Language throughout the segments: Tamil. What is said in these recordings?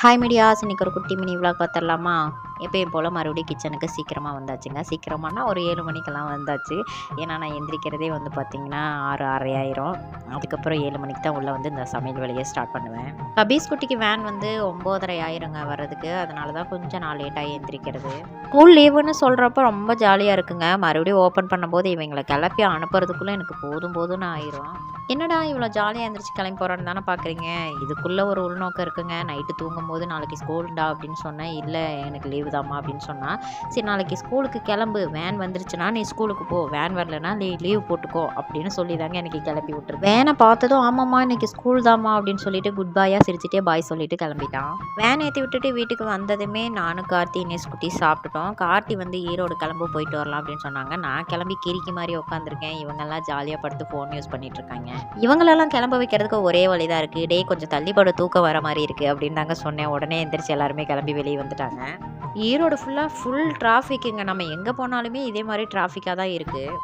ஹாய் மீடியாஸ், இன்னைக்கு ஒரு குட்டி மினி விளாக் பார்த்துடலாமா? எப்பயும் போல் மறுபடியும் கிச்சனுக்கு சீக்கிரமாக வந்தாச்சுங்க. சீக்கிரமானா ஒரு 7 மணிக்கெல்லாம் வந்தாச்சு. ஏன்னா நான் எந்திரிக்கிறதே வந்து பார்த்திங்கன்னா 6, 6:30 ஆயிரும். அதுக்கப்புறம் 7 மணிக்கு தான் உள்ளே வந்து இந்த சமையல் வேலையை ஸ்டார்ட் பண்ணுவேன். கபீஸ் குட்டிக்கு வேன் வந்து 9:30 ஆயிருங்க வர்றதுக்கு. அதனால தான் கொஞ்சம் நான் லேட்டாகி எந்திரிக்கிறது. ஸ்கூல் லீவுன்னு சொல்கிறப்ப ரொம்ப ஜாலியாக இருக்குங்க. மறுபடியும் ஓப்பன் பண்ணும்போது இவங்களை கிளப்பி அனுப்புறதுக்குள்ளே எனக்கு போதும் போதும்னு ஆயிரும். என்னடா இவ்வளோ ஜாலியாக எந்திரிச்சு கிளம்பி போகிறோன்னு தானே பார்க்குறீங்க. இதுக்குள்ளே ஒரு உள்நோக்கம் இருக்குங்க. நைட்டு தூங்கும்போது நாளைக்கு ஸ்கூல்டா அப்படின்னு சொன்னேன். இல்லை எனக்கு லீவு தாம்மா அப்படின்னு சொன்னால், சரி நாளைக்கு ஸ்கூலுக்கு கிளம்பு, வேன் வந்துருச்சுன்னா நீ ஸ்கூலுக்கு போ, வேன் வரலன்னா நீ லீவ் போட்டுக்கோ அப்படின்னு சொல்லி தாங்க எனக்கு கிளப்பி விட்டுரு. வேனை பார்த்ததும் ஆமாம்மா இன்னைக்கு ஸ்கூல் தாம்மா அப்படின்னு சொல்லிட்டு குட் பாயாக சிரிச்சிட்டே பாய் சொல்லிட்டு கிளம்பிட்டான். வேன் ஏற்றி விட்டுட்டு வீட்டுக்கு வந்ததுமே நானும் கார்த்தி இனேஷ் குட்டி சாப்பிட்டுட்டோம். கார்த்தி வந்து ஈரோடு கிளம்பு போயிட்டு வரலாம் அப்படின்னு சொன்னாங்க. நான் கிளம்பி கிரிக்கி மாதிரி உட்காந்துருக்கேன். இவங்கெல்லாம் ஜாலியாக படுத்து ஃபோன் யூஸ் பண்ணிட்டு இருக்காங்க. இவங்களெல்லாம் கிளம்ப வைக்கிறதுக்கு ஒரே வழிதான் இருக்குது. டே கொஞ்சம் தள்ளிப்பட தூக்கம் வர மாதிரி இருக்குது அப்படின்னு தாங்க சொன்னேன். உடனே எந்திரிச்சு எல்லாருமே கிளம்பி வெளியே வந்துட்டாங்க. ஈரோடு ஃபுல் டிராஃபிக்குங்க. நம்ம எங்கே போனாலுமே இதே மாதிரி டிராஃபிக்காக தான் இருக்குது.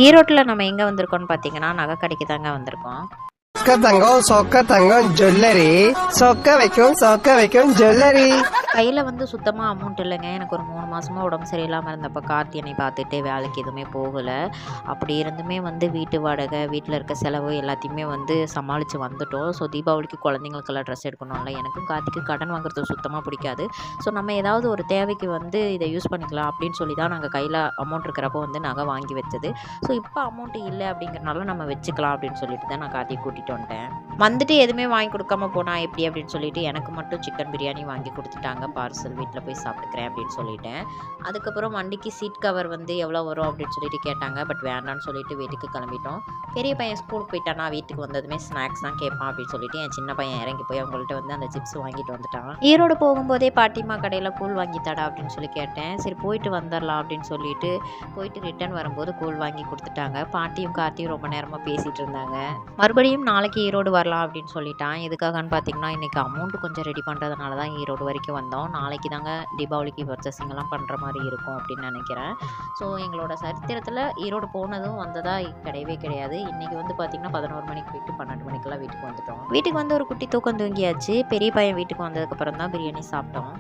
ஈரோட்டில் நம்ம எங்கே வந்திருக்கோம்னு பார்த்தீங்கன்னா நகை கடைக்கு தாங்க வந்திருக்கோம். சொக்க தங்கம் ஜுவல்லரி, சொக்க வைக்கும் ஜுவல்லரி. கையில் வந்து சுத்தமாக அமௌண்ட் இல்லைங்க. எனக்கு ஒரு 3 மாதமாக உடம்பு சரியில்லாமல் இருந்தப்போ கார்த்தி என்னை பார்த்துட்டு வேலைக்கு எதுவுமே போகலை. அப்படி இருந்துமே வந்து வீட்டு வாடகை, வீட்டில் இருக்க செலவு எல்லாத்தையுமே வந்து சமாளித்து வந்துட்டோம். ஸோ தீபாவளிக்கு குழந்தைங்களுக்கெல்லாம் ட்ரெஸ் எடுக்கணும்ல. எனக்கும் கார்த்திக்கு கடன் வாங்குறது சுத்தமாக பிடிக்காது. ஸோ நம்ம ஏதாவது ஒரு தேவைக்கு வந்து இதை யூஸ் பண்ணிக்கலாம் அப்படின்னு சொல்லி தான் நாங்கள் கையில் அமௌண்ட் இருக்கிறப்போ வந்து நகை வாங்கி வச்சது. ஸோ இப்போ அமௌண்ட் இல்லை அப்படிங்கிறனால நம்ம வச்சுக்கலாம் அப்படின்னு சொல்லிட்டு தான் நான் கார்த்தியை கூட்டிகிட்டு வந்துட்டேன். வந்துட்டு எதுவுமே வாங்கி கொடுக்காம போனால் எப்படி அப்படின்னு சொல்லிட்டு எனக்கு மட்டும் சிக்கன் பிரியாணி வாங்கி கொடுத்துட்டாங்க. பார்சல் வீட்டில் போய் சாப்பிட்டுக்கிறேன் அப்படின்னு சொல்லிட்டேன். அதுக்கப்புறம் வண்டிக்கு சீட் கவர் வந்து எவ்வளோ வரும் அப்படின்னு சொல்லிட்டு கேட்டாங்க. பட் வேண்டான்னு சொல்லிட்டு வீட்டுக்கு கிளம்பிட்டோம். பெரிய பையன் ஸ்கூலுக்கு போயிட்டானா வீட்டுக்கு வந்ததுமே ஸ்நாக்ஸ் தான் கேட்பான் அப்படின்னு சொல்லிட்டு என் சின்ன பையன் இறங்கி போய் அவங்கள்ட்ட வந்து அந்த சிப்ஸ் வாங்கிட்டு வந்துட்டான். ஈரோடு போகும்போதே பாட்டிமா கடையில் கூழ் வாங்கி தடா அப்படின்னு சொல்லி கேட்டேன். சரி போயிட்டு வந்துடலாம் அப்படின்னு சொல்லிட்டு போயிட்டு ரிட்டர்ன் வரும்போது கூழ் வாங்கி கொடுத்துட்டாங்க. பாட்டியும் கார்த்தியும் ரொம்ப நேரமாக பேசிகிட்டு இருந்தாங்க. மறுபடியும் நாளைக்கு ஈரோடு வரலாம் அப்படின்னு சொல்லிட்டான். எதுக்காகன்னு பார்த்தீங்கன்னா இன்றைக்கி அமௌண்ட் கொஞ்சம் ரெடி பண்ணுறதுனால தான் ஈரோடு வரைக்கும் வந்தோம். நாளைக்கு தாங்க தீபாவளிக்கு பர்ச்சேசிங்கெல்லாம் பண்ணுற மாதிரி இருக்கும் அப்படின்னு நினைக்கிறேன். ஸோ எங்களோட சரித்திரத்தில் ஈரோடு போனதும் வந்ததாக கிடையவே கிடையாது. இன்றைக்கி வந்து பார்த்திங்கன்னா 11 மணிக்கு போயிட்டு 12 மணிக்கெல்லாம் வீட்டுக்கு வந்துட்டோம். வீட்டுக்கு வந்து ஒரு குட்டி தூக்கம் தூங்கியாச்சு. பெரிய பையன் வீட்டுக்கு வந்ததுக்கப்புறம் தான் பிரியாணி சாப்பிட்டோம்.